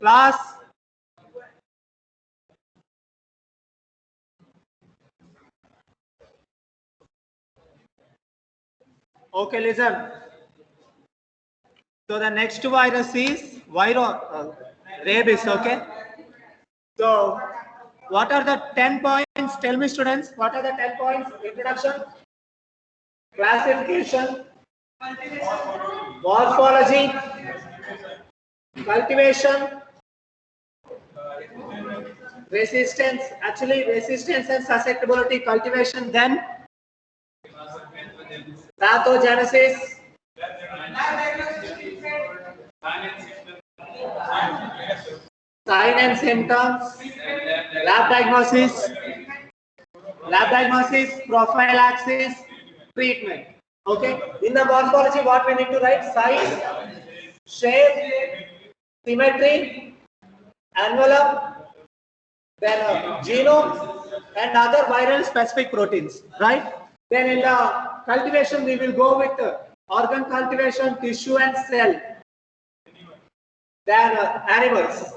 Class. Okay, listen. So the next virus is rabies. Okay. So what are the 10 points? Tell me, students. What are the 10 points? Introduction, classification, morphology, cultivation, resistance. Actually, resistance and susceptibility, cultivation. Then pathogenesis, sign and symptoms, lab diagnosis, prophylaxis, treatment. Okay. In the morphology, what we need to write? Size, shape, symmetry, envelope, then genome, and other viral specific proteins. Right. Then in the cultivation, we will go with organ cultivation, tissue and cell. Then animals.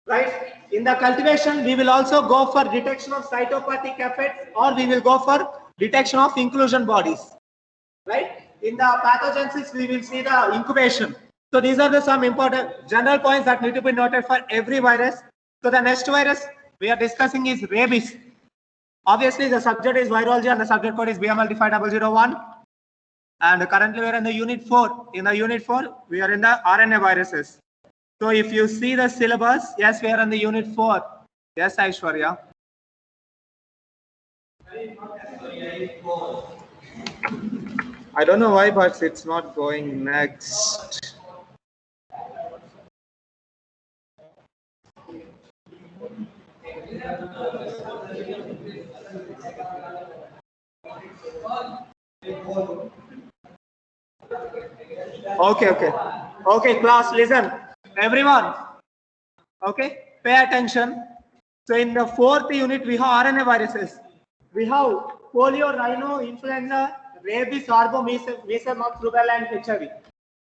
Right. In the cultivation, we will also go for detection of cytopathic effects, or we will go for detection of inclusion bodies. Right. In the pathogenesis, we will see the incubation. So these are the some important general points that need to be noted for every virus. So the next virus we are discussing is rabies. Obviously, the subject is virology and the subject code is BML-50001. And currently we are in the unit 4. In the unit 4, we are in the RNA viruses. So if you see the syllabus, yes, we are in the unit 4. Yes, Aishwarya. I don't know why, but it's not going next. Okay, class, listen. Everyone, okay, pay attention. So in the 4th unit, we have RNA viruses. We have polio, rhino, influenza, rabies, arbo, measles, mumps, rubella, and HIV.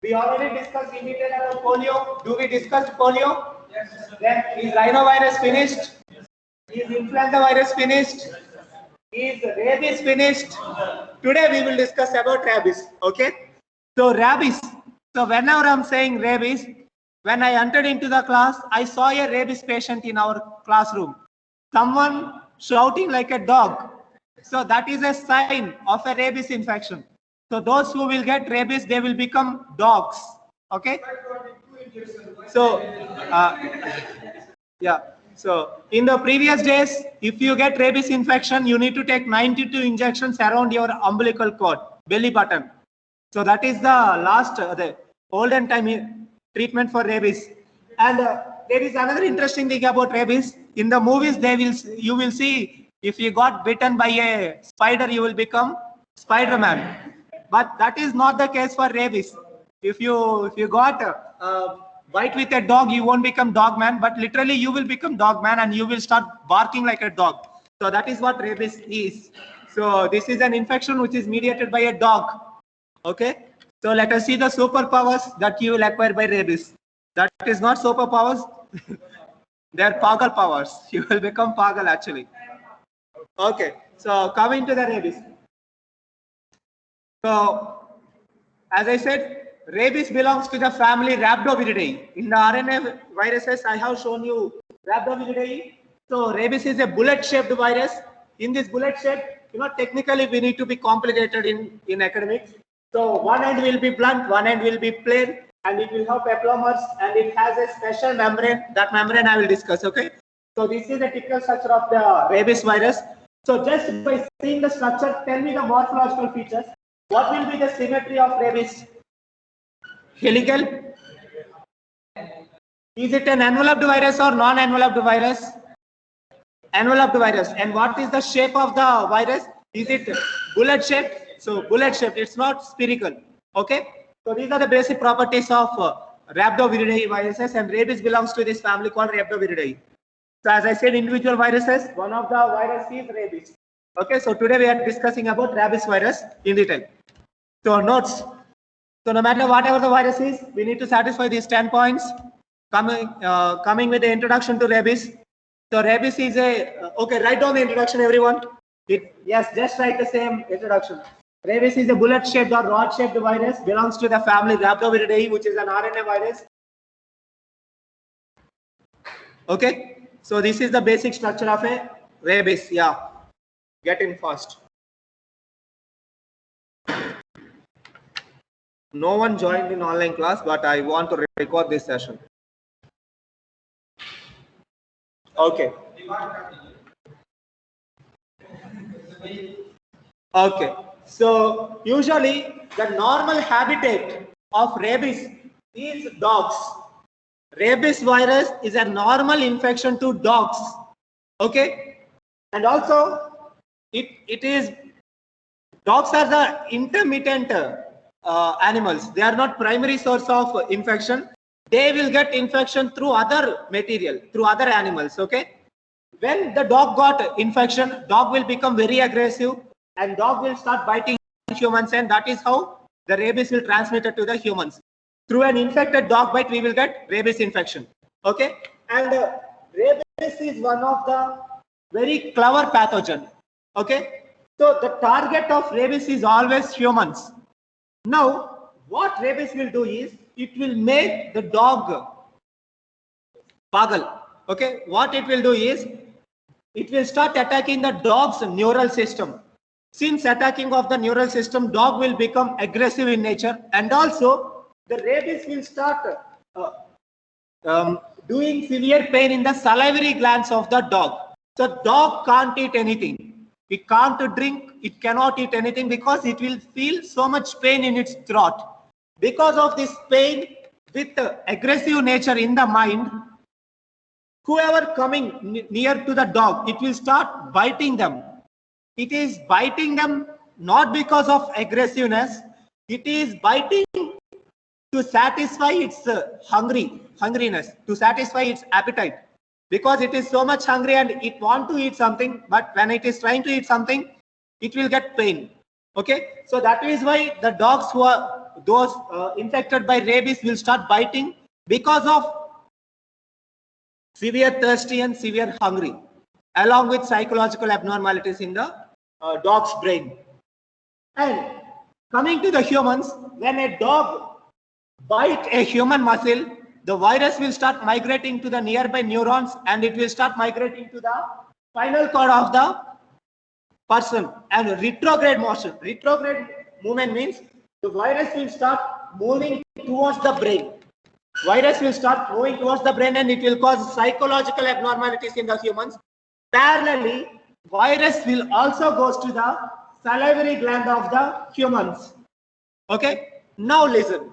We already discussed in detail about polio. Do we discuss polio? Yes. Then is rhinovirus finished? Is influenza virus finished? Is rabies finished? Today we will discuss about rabies. Okay. So rabies. So whenever I'm saying rabies, when I entered into the class, I saw a rabies patient in our classroom. Someone shouting like a dog. So that is a sign of a rabies infection. So those who will get rabies, they will become dogs. Okay. So yeah. So in the previous days, if you get rabies infection, you need to take 92 injections around your umbilical cord, belly button. So that is the last, the olden time treatment for rabies. And there is another interesting thing about rabies. In the movies, you will see if you got bitten by a spider, you will become Spider-Man. But that is not the case for rabies. If you got bite with a dog, you won't become dog man, but literally you will become dog man and you will start barking like a dog. So that is what rabies is. So this is an infection which is mediated by a dog. Okay. So let us see the superpowers that you will acquire by rabies. That is not superpowers. They are pagal powers. You will become pagal actually. Okay. So coming to the rabies. So as I said, rabies belongs to the family Rhabdoviridae. In the RNA viruses, I have shown you Rhabdoviridae. So rabies is a bullet-shaped virus. In this bullet shape, technically we need to be complicated in academics. So one end will be blunt, one end will be plain, and it will have peplomers, and it has a special membrane. That membrane I will discuss. Okay. So this is the typical structure of the rabies virus. So just by seeing the structure, tell me the morphological features. What will be the symmetry of rabies? Helical? Is it an enveloped virus or non-enveloped virus? Enveloped virus. And what is the shape of the virus? Is it bullet shaped? So bullet shaped, it's not spherical. Okay. So these are the basic properties of Rhabdoviridae viruses, and rabies belongs to this family called Rhabdoviridae. So as I said, individual viruses, one of the viruses is rabies. Okay. So today we are discussing about rabies virus in detail. So notes. So no matter whatever the virus is, we need to satisfy these 10 points. coming with the introduction to rabies. So rabies is a okay. Write down the introduction, everyone. Yes, just write the same introduction. Rabies is a bullet-shaped or rod-shaped virus. Belongs to the family Rhabdoviridae, which is an RNA virus. Okay. So this is the basic structure of a rabies. Yeah. Get in fast. No one joined in online class, but I want to record this session. Okay. Okay. So usually the normal habitat of rabies is dogs. Rabies virus is a normal infection to dogs. Okay. And also it is dogs are the intermittent animals. They are not primary source of infection. They will get infection through other material, through other animals. Okay. When the dog got infection, dog will become very aggressive and dog will start biting humans, and that is how the rabies will transmit it to the humans. Through an infected dog bite, we will get rabies infection. Okay. And rabies is one of the very clever pathogen. Okay. So the target of rabies is always humans. Now, what rabies will do is, it will make the dog pagal. Okay, what it will do is, it will start attacking the dog's neural system. Since attacking of the neural system, dog will become aggressive in nature, and also the rabies will start doing severe pain in the salivary glands of the dog. So dog can't eat anything. It can't drink, it cannot eat anything because it will feel so much pain in its throat. Because of this pain with aggressive nature in the mind, whoever coming near to the dog, it will start biting them. It is biting them not because of aggressiveness, it is biting to satisfy its hungriness, to satisfy its appetite. Because it is so much hungry and it want to eat something, but when it is trying to eat something, it will get pain. Okay, so that is why the dogs who are those infected by rabies will start biting because of severe thirsty and severe hungry, along with psychological abnormalities in the dog's brain. And coming to the humans, when a dog bites a human muscle, the virus will start migrating to the nearby neurons and it will start migrating to the spinal cord of the person. And retrograde motion, retrograde movement means the virus will start moving towards the brain. Virus will start moving towards the brain and it will cause psychological abnormalities in the humans. Parallelly, virus will also goes to the salivary gland of the humans. Okay, now listen.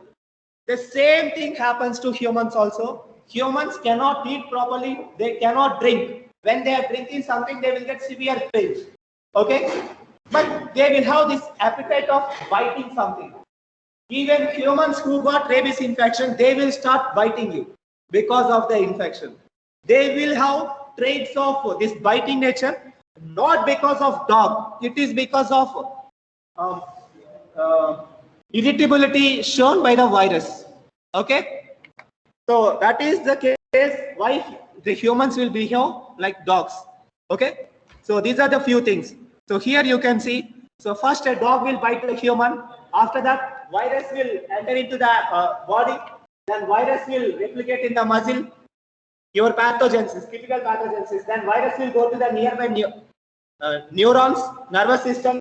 The same thing happens to humans also. Humans cannot eat properly, they cannot drink. When they are drinking something, they will get severe pain. Okay, but they will have this appetite of biting something. Even humans who got rabies infection, they will start biting you because of the infection. They will have traits of this biting nature, not because of dog. It is because of irritability shown by the virus. Okay, so that is the case why the humans will behave like dogs. Okay, so these are the few things. So here you can see, so first a dog will bite a human. After that, virus will enter into the body. Then virus will replicate in the muscle. Your pathogenesis, typical pathogenesis. Then virus will go to the nearby neurons, nervous system.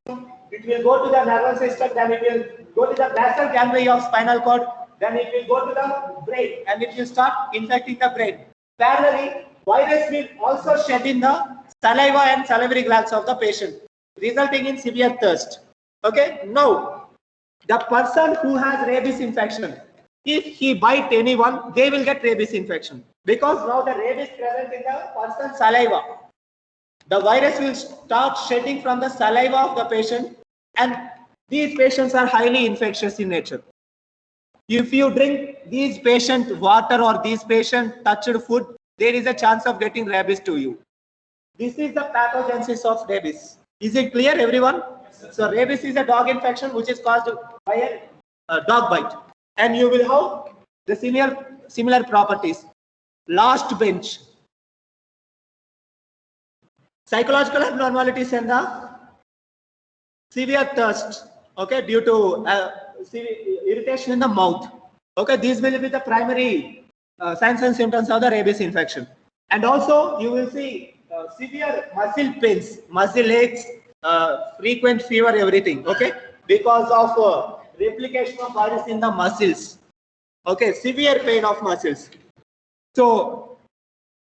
It will go to the nervous system. Then it will go to the basal ganglia of spinal cord. Then it will go to the brain and it will start infecting the brain. Parallelly, virus will also shed in the saliva and salivary glands of the patient, resulting in severe thirst. Okay, now the person who has rabies infection, if he bite anyone, they will get rabies infection because now the rabies present in the person's saliva. The virus will start shedding from the saliva of the patient, and these patients are highly infectious in nature. If you drink these patient water or these patient touched food, there is a chance of getting rabies to you. This is the pathogenesis of rabies. Is it clear, everyone? So rabies is a dog infection which is caused by a dog bite, and you will have the similar properties. last bench. Psychological abnormalities and the severe thirst, okay, due to irritation in the mouth. Okay, these will be the primary signs and symptoms of the rabies infection. And also you will see severe muscle pains, muscle aches, frequent fever, everything, okay, because of replication of virus in the muscles. Okay, severe pain of muscles. So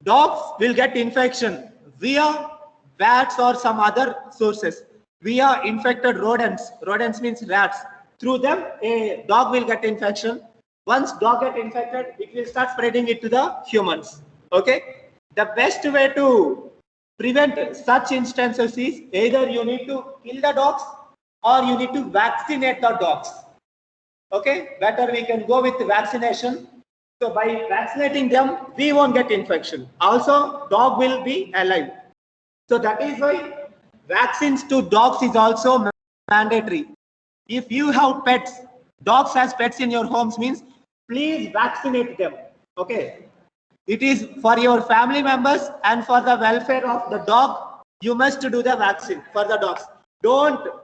dogs will get infection via bats or some other sources, via infected rodents. Rodents means rats. Through them, a dog will get infection. Once dog get infected, it will start spreading it to the humans. Okay. The best way to prevent such instances is either you need to kill the dogs or you need to vaccinate the dogs. Okay. Better we can go with vaccination. So by vaccinating them, we won't get infection. Also, dog will be alive. So that is why vaccines to dogs is also mandatory. If you have pets, dogs as pets in your homes means please vaccinate them. Okay. It is for your family members and for the welfare of the dog. You must do the vaccine for the dogs. Don't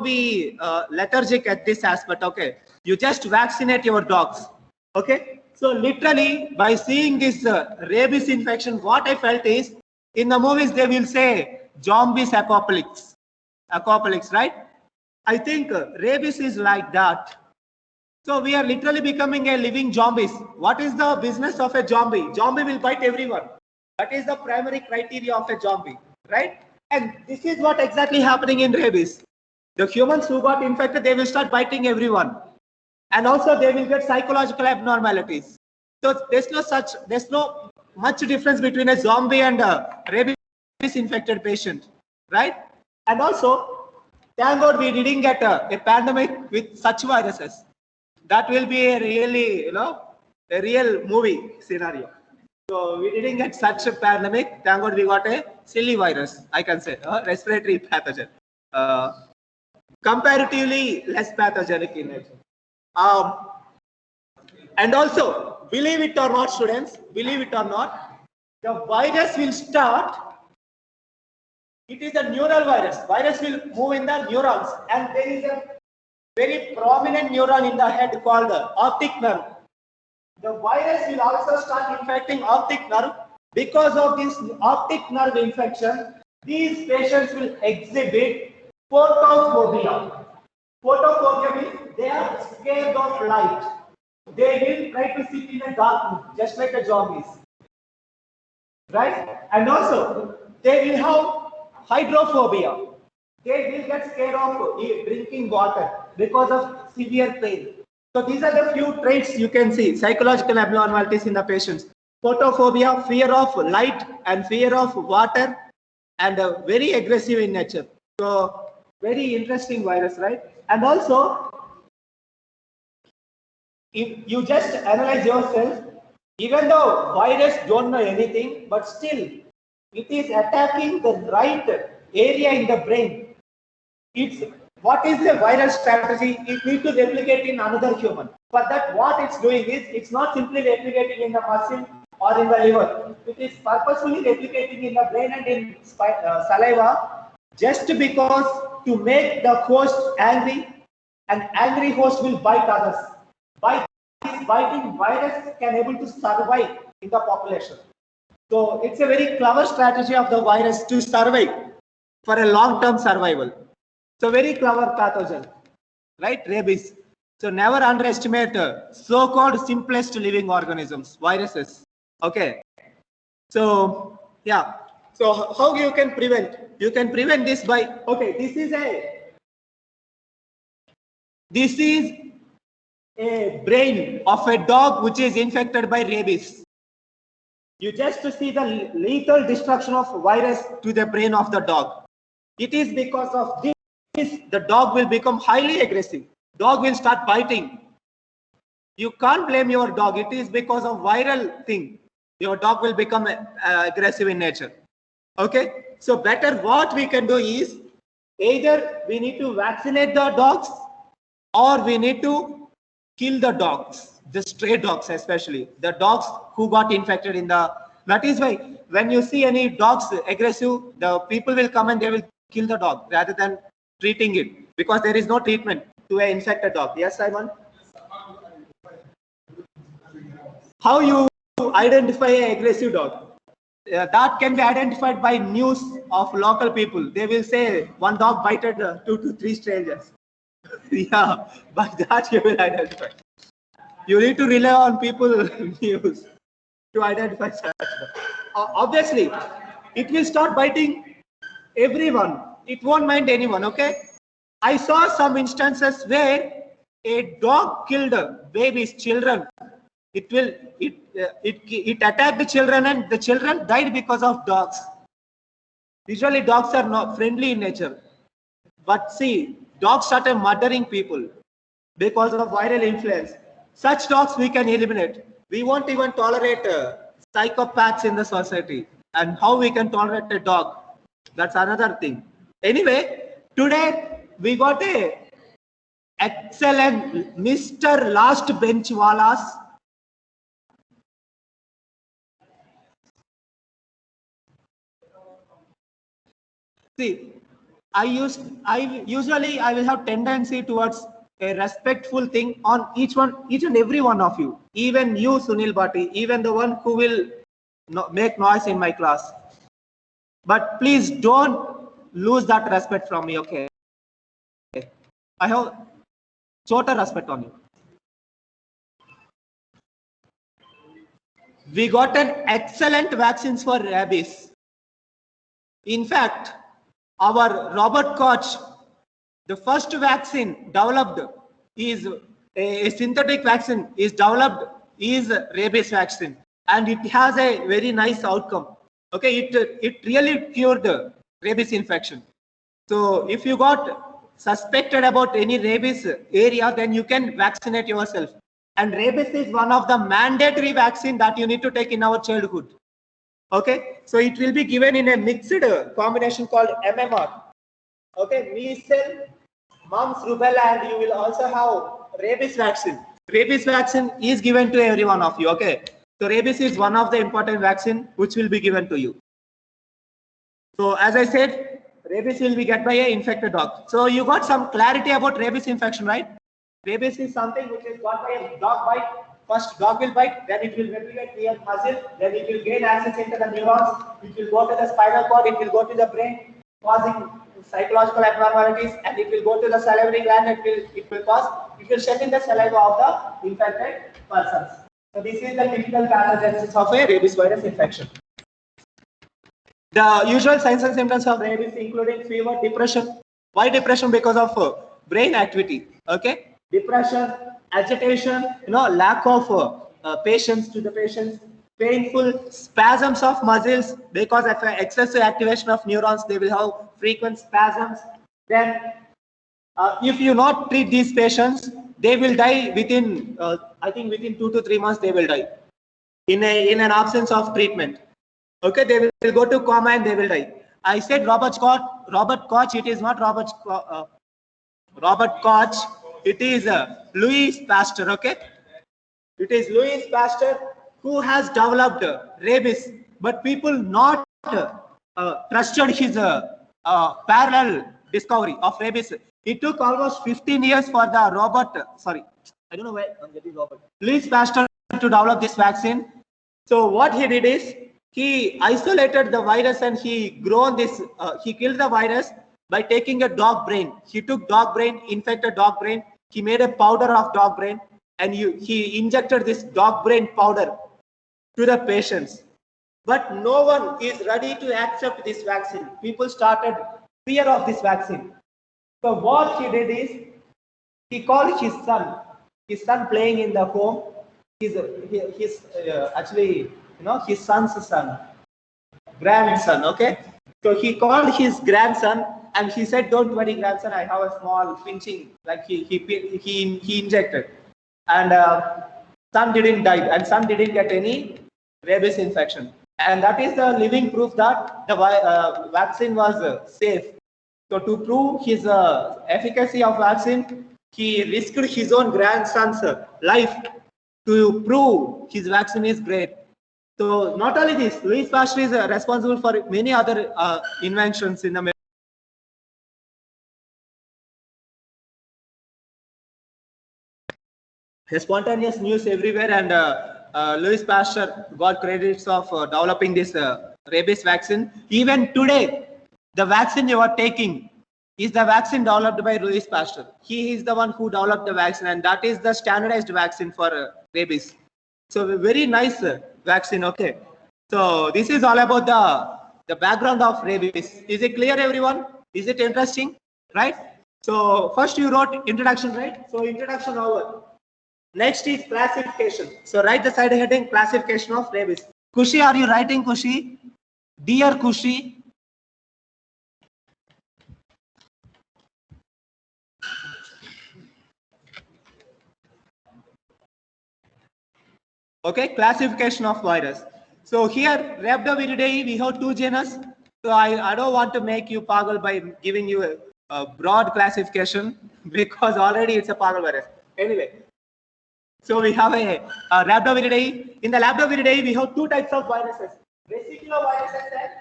be lethargic at this aspect. Okay. You just vaccinate your dogs. Okay. So literally by seeing this rabies infection, what I felt is in the movies they will say zombies apocalypse, right? I think rabies is like that. So we are literally becoming a living zombies. What is the business of a zombie? Zombie will bite everyone. That is the primary criteria of a zombie, right? And this is what exactly happening in rabies. The humans who got infected, they will start biting everyone. And also they will get psychological abnormalities. So there's no much difference between a zombie and a rabies infected patient, right? And also, thank God we didn't get a pandemic with such viruses. That will be a really, a real movie scenario. So we didn't get such a pandemic. Thank God we got a silly virus, I can say, respiratory pathogen. Comparatively less pathogenic in nature. And also, believe it or not, students, believe it or not, the virus will start. It is a neural virus. Virus will move in the neurons, and there is a very prominent neuron in the head called the optic nerve. The virus will also start infecting optic nerve. Because of this optic nerve infection, these patients will exhibit photophobia. Photophobia means they are scared of light. They will try to sit in a dark room, just like the zombies. Right? And also, they will have hydrophobia. They will get scared of drinking water because of severe pain. So these are the few traits you can see, psychological abnormalities in the patients. Photophobia, fear of light and fear of water, and very aggressive in nature. So very interesting virus, right? And also, if you just analyze yourself, even though virus don't know anything, but still it is attacking the right area in the brain. What is the viral strategy? It needs to replicate in another human. For that, what it's doing is, it's not simply replicating in the muscle or in the liver. It is purposefully replicating in the brain and in saliva, just because to make the host angry. An angry host will bite others. By this biting, virus can able to survive in the population. So it's a very clever strategy of the virus to survive for a long-term survival. So very clever pathogen, right? Rabies. So never underestimate so-called simplest living organisms, viruses. Okay. So yeah. So how you can prevent? You can prevent this by, okay, this is a brain of a dog which is infected by rabies. You just see the lethal destruction of virus to the brain of the dog. It is because of this the dog will become highly aggressive. Dog will start biting. You can't blame your dog. It is because of viral thing. Your dog will become aggressive in nature. Okay. So better what we can do is either we need to vaccinate the dogs or we need to kill the dogs, the stray dogs, especially the dogs who got infected in the. That is why when you see any dogs aggressive, the people will come and they will kill the dog rather than treating it, because there is no treatment to an infected dog. Yes, Simon? How you identify an aggressive dog? That can be identified by news of local people. They will say one dog bited 2 to 3 strangers. Yeah, by that you will identify. You need to rely on people news to identify such. Obviously, it will start biting everyone. It won't mind anyone. Okay. I saw some instances where a dog killed babies, children. It attacked the children and the children died because of dogs. Usually dogs are not friendly in nature, but see, dogs started murdering people because of viral influence. Such dogs we can eliminate. We won't even tolerate psychopaths in the society. And how we can tolerate a dog, that's another thing. Anyway, today we got a excellent Mr. Last Bench Walas. See, I usually I will have tendency towards a respectful thing on each and every one of you, even you, Sunil Bhatti, even the one who will make noise in my class. But please don't lose that respect from me, okay? I have total respect on you. We got an excellent vaccines for rabies. In fact, our Robert Koch, the first vaccine developed is a synthetic vaccine is developed is rabies vaccine, and it has a very nice outcome. Okay, it really cured rabies infection. So if you got suspected about any rabies area, then you can vaccinate yourself. And rabies is one of the mandatory vaccine that you need to take in our childhood. Okay, so it will be given in a mixed combination called MMR. Okay, measles, mumps, rubella, and you will also have rabies vaccine. Rabies vaccine is given to every one of you. Okay, so rabies is one of the important vaccine which will be given to you. So as I said, rabies will be get by a infected dog. So you got some clarity about rabies infection, right? Rabies is something which is got by a dog bite. First dog will bite, then it will replicate near muscle, then it will gain access into the neurons, it will go to the spinal cord, it will go to the brain, causing psychological abnormalities, and it will go to the salivary gland, it will shed in the saliva of the infected persons. So this is the typical pathogenesis of a rabies virus infection. The usual signs and symptoms of rabies including fever, depression. Why depression? Because of brain activity. Okay, depression, agitation, lack of patience to the patients, painful spasms of muscles because of excessive activation of neurons. They will have frequent spasms. Then, if you not treat these patients, they will die within, I think within 2 to 3 months they will die in an absence of treatment. Okay, they will go to coma and they will die. I said Robert Koch. It is not Robert Koch. It is Louis Pasteur. Okay, it is Louis Pasteur who has developed rabies, but people not trusted his parallel discovery of rabies. It took almost 15 years for the Louis Pasteur to develop this vaccine. So what he did is he isolated the virus and he killed the virus by taking a dog brain. He took dog brain, infected dog brain. He made a powder of dog brain and he injected this dog brain powder to the patients. But no one is ready to accept this vaccine. People started fear of this vaccine. So what he did is he called his son playing in the home. Actually, his son's son, grandson. Okay, so he called his grandson and he said, "Don't worry, grandson. I have a small pinching." Like he injected, and son didn't die, and son didn't get any rabies infection. And that is the living proof that the vaccine was safe. So to prove his efficacy of vaccine, He risked his own grandson's life to prove his vaccine is great. So not only this, Louis Pasteur is responsible for many other inventions in the spontaneous news everywhere, and Louis Pasteur got credits of developing this rabies vaccine. Even today, the vaccine you are taking is the vaccine developed by Louis Pasteur. He is the one who developed the vaccine, and that is the standardized vaccine for rabies. So very nice vaccine. Okay. So this is all about the background of rabies. Is it clear, everyone? Is it interesting? Right? So first you wrote introduction, right? So introduction over. Next is classification. So write the side heading classification of rabies. Kushi, are you writing, Kushi? Dear Kushi. Okay, classification of virus. So here, Rhabdoviridae, we have two genus. So I don't want to make you pagal by giving you a broad classification because already it's a pagal virus. Anyway, so we have a Rhabdoviridae. In the Rhabdoviridae, we have two types of viruses: vesiculoviruses and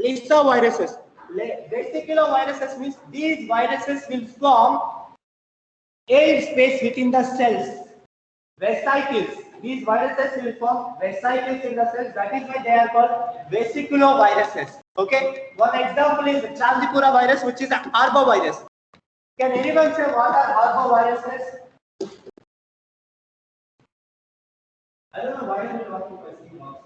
lissoviruses. Vesiculoviruses means these viruses will form air space within the cells. Vesicles. These viruses will form vesicles in the cells. That is why they are called vesiculoviruses. Okay. One example is Chandipura virus, which is an arbovirus. Can anyone say what are arboviruses? I don't know why you are talking about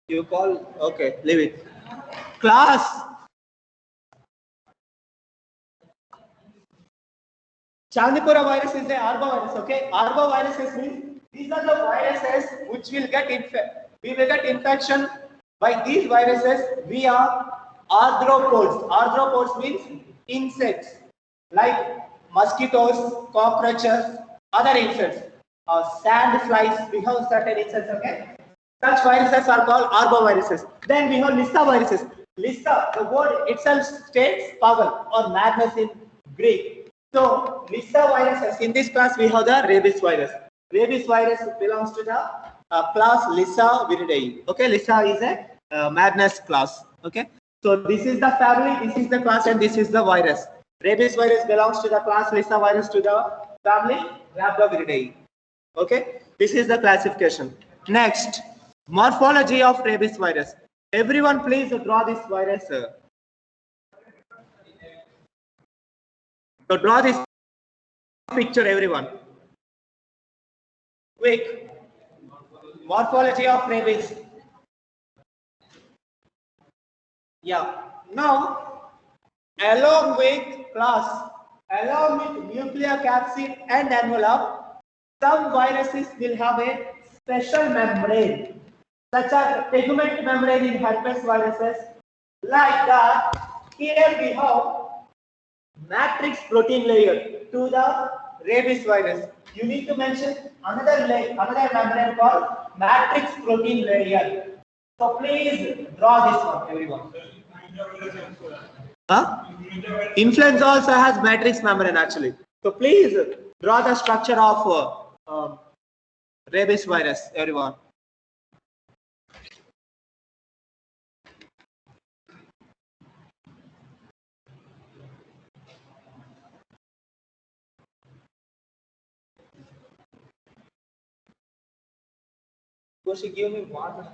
You call, okay, leave it. Class. Chandipura virus is the arbovirus, okay? Arboviruses means these are the viruses which will get infection by these viruses via arthropods. Arthropods means insects like mosquitoes, cockroaches, other insects, sand flies. We have certain insects, okay? Such viruses are called arboviruses. Then we have Lissa viruses. Lissa, the word itself states pagal or madness in Greek. So Lissa viruses. In this class, we have the rabies virus. Rabies virus belongs to the class Lissaviridae. Okay, Lissa is a madness class. Okay, so this is the family, this is the class, and this is the virus. Rabies virus belongs to the class Lissa virus, to the family Rhabdoviridae. Okay, this is the classification. Next, morphology of rabies virus. Everyone, please draw this virus. So draw this picture, everyone. Quick. Morphology of rabies. Yeah. Now, along with nuclear capsid and envelope, some viruses will have a special membrane, such as tegument membrane in herpes viruses. Like that, here we have matrix protein layer to the rabies virus. You need to mention another membrane called matrix protein layer. So please draw this one, everyone. Huh? Influenza also has matrix membrane actually. So please draw the structure of rabies virus, everyone. Koshi, give me water.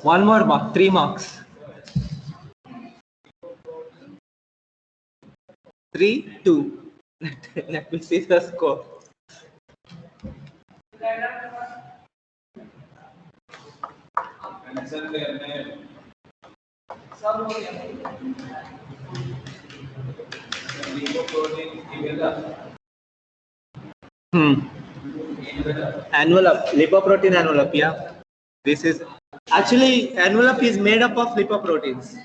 One more mark, 3 marks. 3-2. Let me see the score. Envelope, lipoprotein envelope, yeah. This is actually envelope is made up of lipoproteins.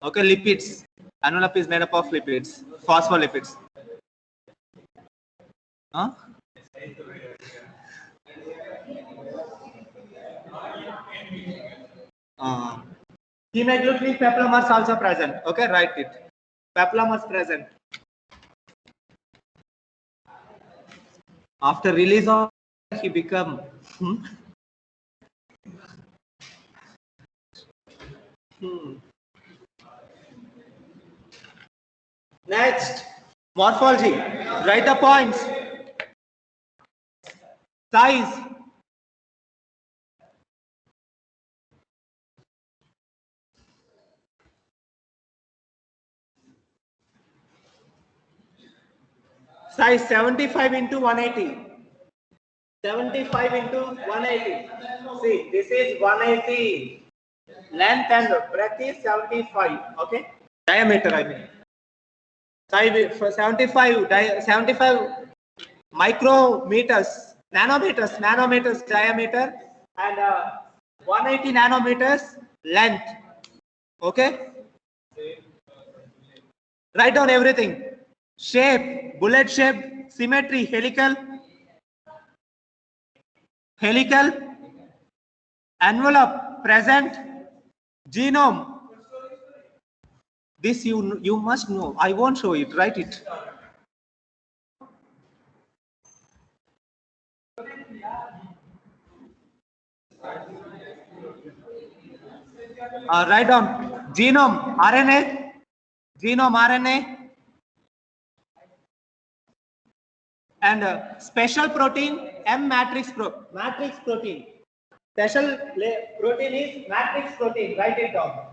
Okay, lipids. Envelope is made up of lipids, phospholipids. Huh? Hemagglutinin peplomers also present. Okay, write it. Peplomers present. After release of he become Next, morphology. Write the points. Size. Size 75 into 180. 75 into 180. See, this is 180. Length and breadth is 75. Okay. Diameter, I mean. Size for 75 micrometers, nanometers diameter, and 180 nanometers length. Okay. Write down everything. Shape, bullet shape, symmetry, helical, envelope, present, genome. This you must know. I won't show it. Write it. Write down genome, RNA, and special protein, matrix protein. Special protein is matrix protein. Write it down.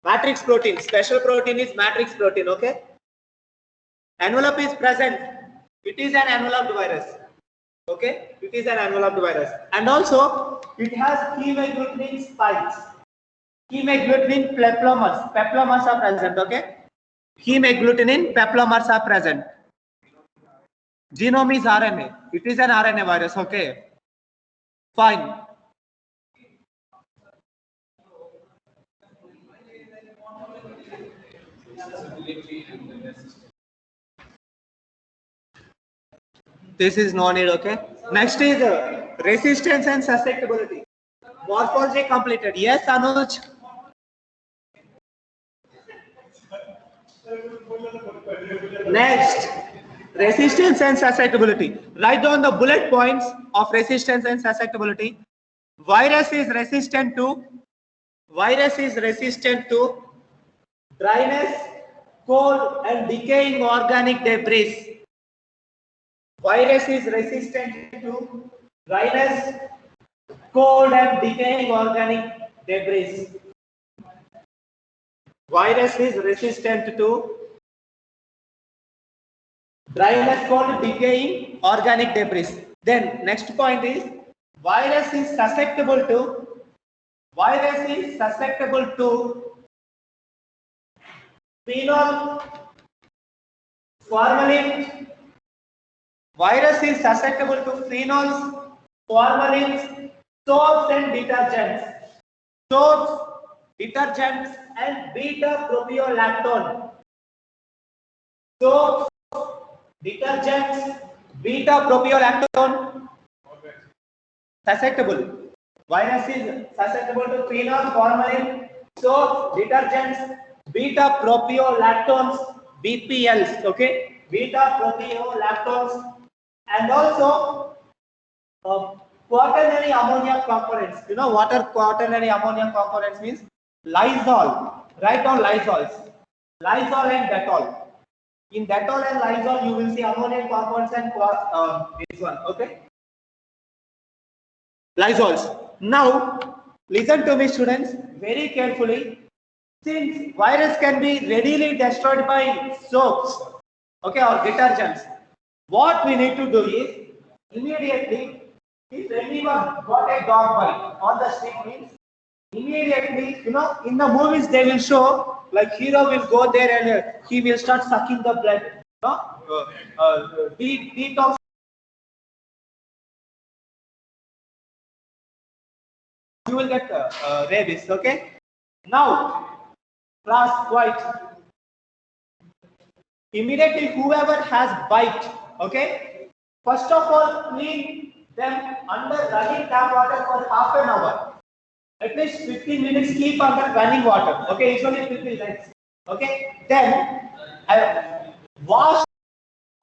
Matrix protein. Special protein is matrix protein. Okay. Envelope is present. It is an enveloped virus. Okay. It is an enveloped virus, and also it has hemagglutinin spikes. Hemagglutinin peplomers are present. Okay. Hemagglutinin peplomers are present. Genome is RNA. It is an RNA virus. Okay. Fine. This is no need. Okay. Next is resistance and susceptibility. Morphology completed. Yes, Anuj. Next, resistance and susceptibility. Write down the bullet points of resistance and susceptibility. Virus is resistant to dryness, cold, and decaying organic debris. Virus is resistant to dryness, cold, and decaying organic debris. Virus is resistant to dryness, cold, decaying organic debris. Then next point is virus is susceptible to phenol, formalin. Virus is susceptible to phenols, formalins, soaps and detergents. Soaps, detergents, and beta-propiolactone. Soaps, detergents, beta-propiolactone. Susceptible. Virus is susceptible to phenol, formalin, soaps, detergents, beta-propiolactones, BPLs. Okay, beta-propiolactones, and also quaternary ammonia components. You know what are quaternary ammonia components means? Lysol. Write down Lysols. Lysol and Dettol. In Dettol and Lysol, you will see ammonium compounds and this one. Okay. Lysols. Now, listen to me, students, very carefully. Since virus can be readily destroyed by soaps, okay, or detergents, what we need to do is immediately, if anyone got a dog bite on the street means immediately, in the movies they will show like hero will go there and he will start sucking the blood, detox. You will get rabies. Okay. Now, class quiet. Immediately, whoever has bite, okay. First of all, clean them under running tap water for half an hour. At least 15 minutes. Keep under running water. Okay. Usually 15 minutes. Okay. Then wash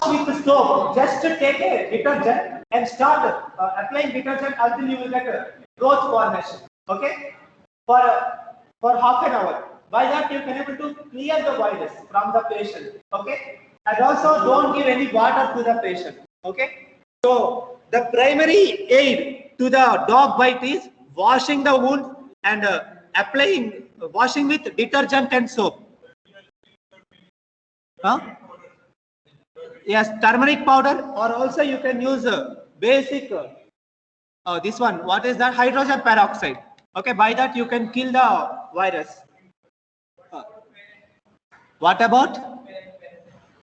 with soap. Just to take a detergent and start applying detergent until you will get a growth formation. Okay, for half an hour. By that you can able to clear the virus from the patient. Okay, and also don't give any water to the patient. Okay, so the primary aid to the dog bite is washing the wound and washing with detergent and soap. Huh? Yes, turmeric powder, or also you can use basic. This one, what is that? Hydrogen peroxide. Okay, by that you can kill the virus. What about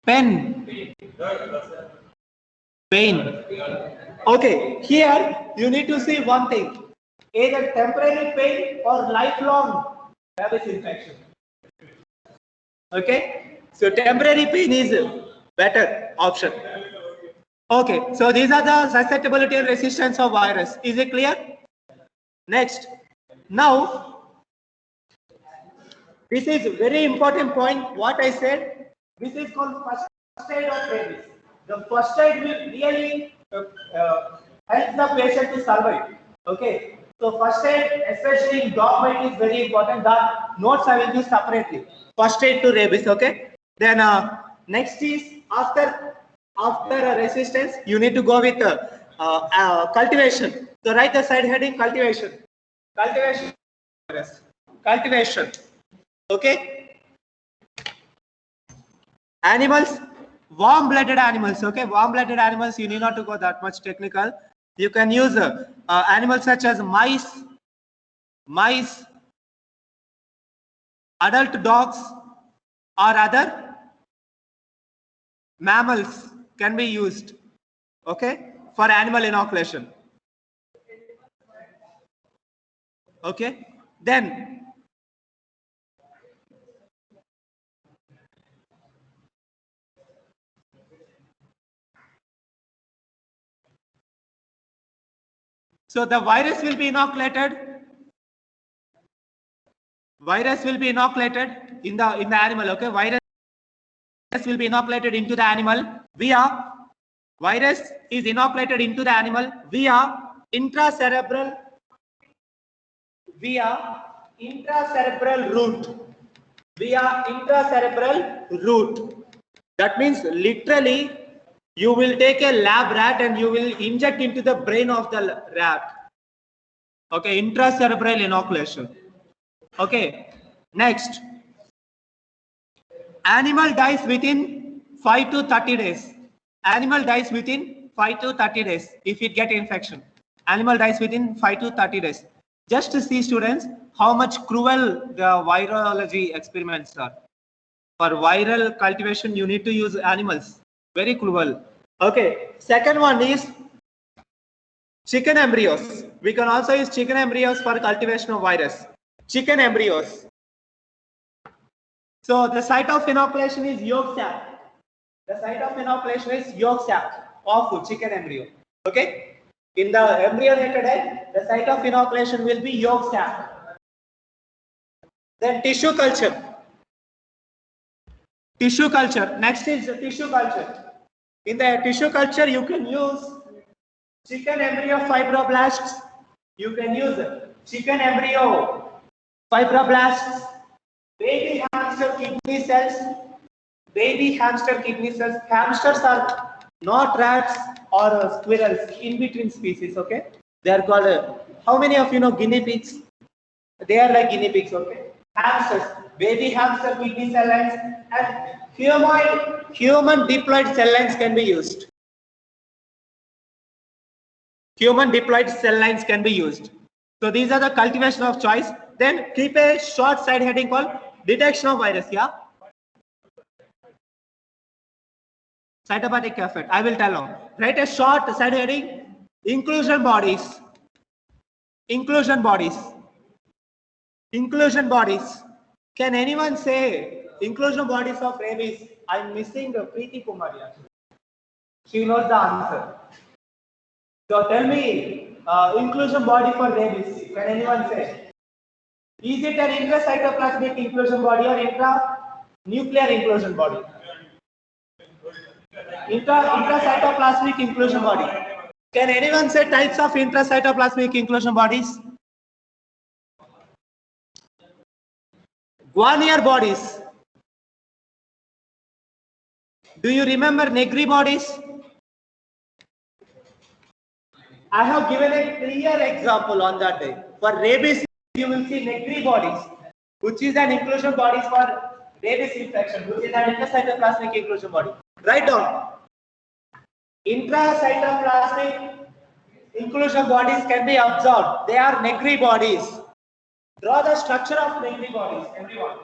pen? Pain. Okay, here you need to see one thing: either temporary pain or lifelong rabies infection. Okay, so temporary pain is better option. Okay, so these are the susceptibility and resistance of virus. Is it clear? Next, now this is a very important point. What I said, this is called first aid of rabies. The first aid will really help the patient to survive. Okay, so first aid, especially in dog bite, is very important. The notes I will give separately. First aid to rabies. Okay, then next is after resistance, you need to go with cultivation. So write the side heading cultivation. Cultivation. Okay. Animals, warm-blooded animals. Okay, warm-blooded animals. You need not to go that much technical. You can use animals such as mice, adult dogs, or other mammals can be used, okay, for animal inoculation. Okay, then so the virus will be inoculated. Virus will be inoculated in the animal. Okay, virus will be inoculated into the animal via virus is inoculated into the animal via intracerebral route. That means literally you will take a lab rat and you will inject into the brain of the rat. Okay, intracerebral inoculation. Okay, next, animal dies within 5 to 30 days. Animal dies within 5 to 30 days if it get infection. Animal dies within 5 to 30 days. Just to see, students, how much cruel the virology experiments are. For viral cultivation, you need to use animals. Very cruel. Okay, second one is chicken embryos. We can also use chicken embryos for cultivation of virus. Chicken embryos. So the site of inoculation is yolk sac. The site of inoculation is yolk sac of chicken embryo. Okay. In the embryonated egg, the site of inoculation will be yolk sac. Then tissue culture. Tissue culture. Next is tissue culture. In the tissue culture, you can use chicken embryo fibroblasts. You can use chicken embryo fibroblasts, baby hamster kidney cells. Baby hamster kidney cells. Hamsters are not rats or squirrels, in between species. Okay, they are called. How many of you know guinea pigs? They are like guinea pigs. Okay, hamsters, baby hamster kidney cell lines, and human diploid cell lines can be used. human diploid cell lines can be used. So these are the cultivation of choice. Then keep a short side heading called detection of virus. Yeah. Cytopathic effect. I will tell now. Write a short side heading. Inclusion bodies. Inclusion bodies. Inclusion bodies. Can anyone say inclusion bodies of rabies? I'm missing Preeti Kumaria. She knows the answer. So tell me, inclusion body for rabies. Can anyone say? Is it an intracytoplasmic inclusion body or intranuclear inclusion body? Intracytoplasmic inclusion body. Can anyone say types of intracytoplasmic inclusion bodies? Guanine bodies. Do you remember Negri bodies? I have given a clear example on that day. For rabies, you will see Negri bodies, which is an inclusion body for rabies infection, which is an intracytoplasmic inclusion body. Write down. Intracytoplasmic inclusion bodies can be observed. They are Negri bodies. Draw the structure of Negri bodies, everyone.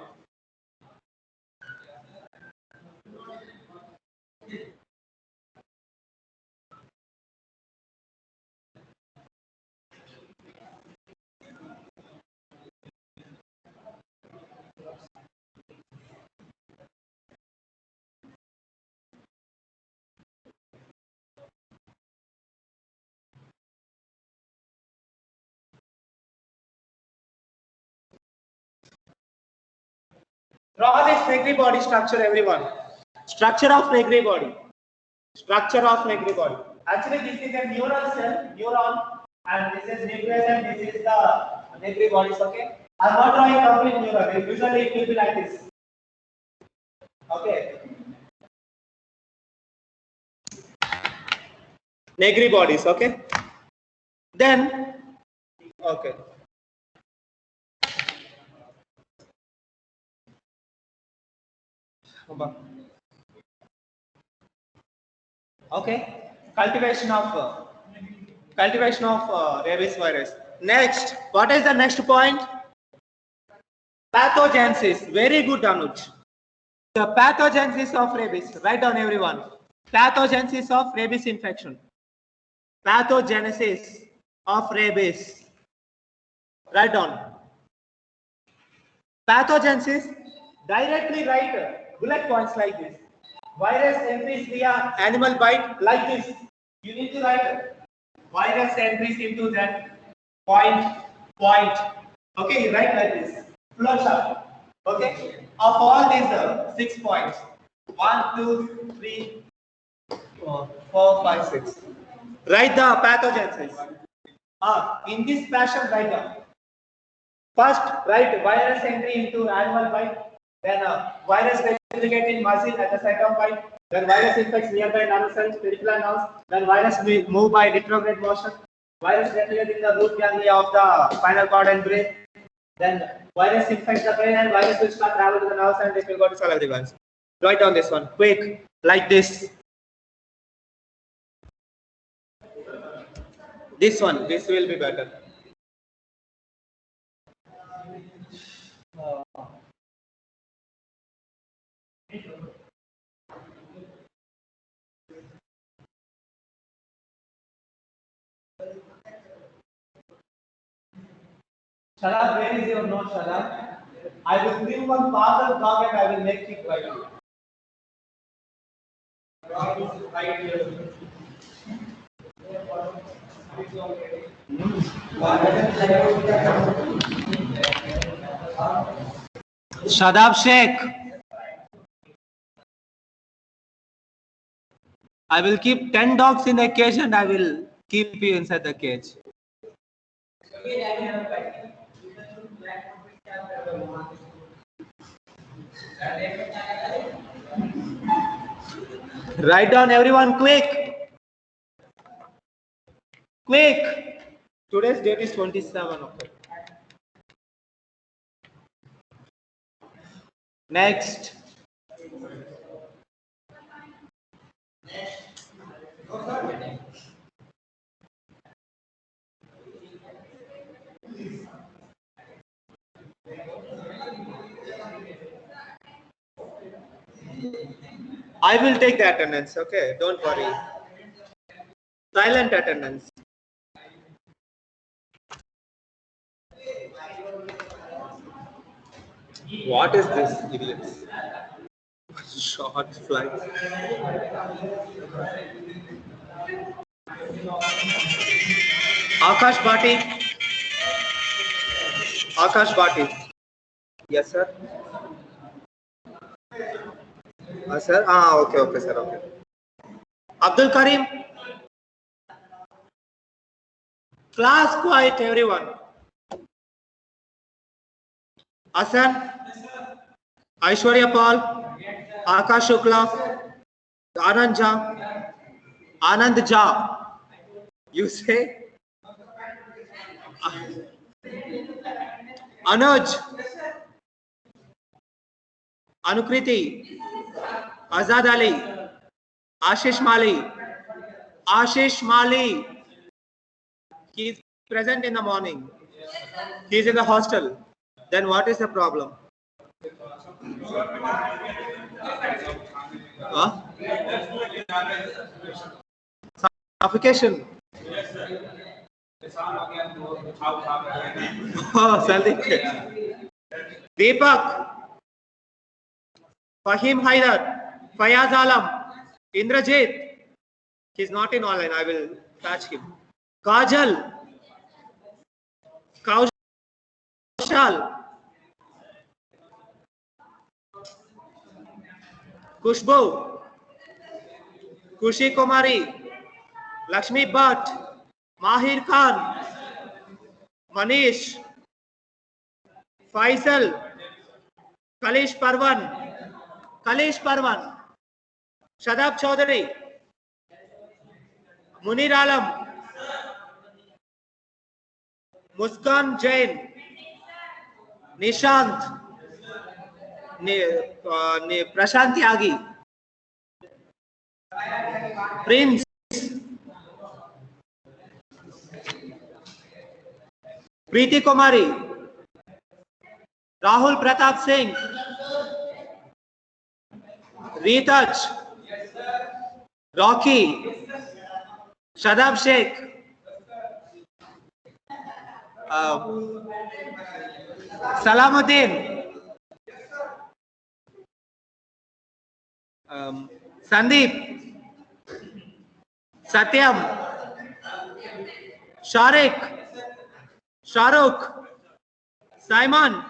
Draw this Negri body structure, everyone. Structure of Negri body. Structure of Negri body. Actually, this is a neural cell, neuron, and this is nucleus, and this is the Negri bodies. Okay. I'm not drawing complete neuron. Usually, it will be like this. Okay. Negri bodies. Okay. Then, okay. Okay. Cultivation of rabies virus. Next, what is the next point? Pathogenesis. Very good, Anuj. The pathogenesis of rabies. Write down, everyone. Pathogenesis of rabies infection. Pathogenesis of rabies. Write down. Pathogenesis. Directly write bullet points like this. Virus entries via animal bite like this. You need to write virus entries into that point. Okay, you write like this. Flow chart. Okay. Of all these 6 points. 1, 2, 3, 4, 5, 6. Write the pathogenesis. In this fashion, write down. First, write virus entry into animal bite. Then virus replicate in muscle at the site of bite. Then virus infects nearby nerve cells, peripheral nerves. Then virus move by retrograde motion. Virus replicate in the root ganglia of the spinal cord and brain. Then virus infects the brain and virus will start travel to the nerves and it will go to salivary glands. Write down this one, quick, like this. This one, this will be better. Shalab, where is your note, Shalab? I will bring one parallel block and I will make it right here. Right here. Shadab Sheikh. I will keep 10 dogs in the cage and I will keep you inside the cage. Write down, everyone, quick. Quick. Today's date is 27. Okay. Next. I will take the attendance. Okay, don't worry. Silent attendance. What is this, idiots? Short flight. Akash Bhati. Akash Bhati. Yes, sir. Sir. Okay, okay, sir. Okay. Abdul Karim. Class quiet, everyone. Asan. Aishwarya Paul. Akash Shukla. Anand Jha. Anand Jha. You say? Anuj. Anukriti. Azad Ali. Ashish Mali. Ashish Mali. He is present in the morning. He is in the hostel. Then what is the problem? Huh? Suffocation. Oh, Sandeep. Deepak. Fahim Haidar. Fayaz Alam. Indrajit. He's not in online. I will catch him. Kajal. Kaushal. Kushbu. Kushi Kumari. Lakshmi Bhatt. Mahir Khan. Manish. Faisal. Kalish Parvan. Kalish Parvan. Shadab Chaudhary. Munir Alam. Muskan Jain. Nishant. Prashant Tyagi. Prince. Preeti Kumari. Rahul Pratap Singh. Ritaj. Rocky. Shadab Sheikh. Salamuddin. Sandeep. Satyam. Shahrukh. Simon.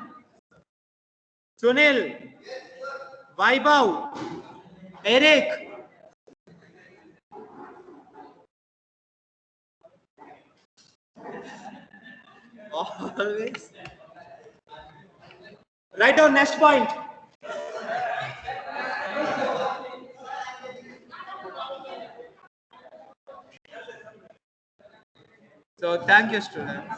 Sunil. Vaibhav. Eric. Always. Write down next point. So thank you, students.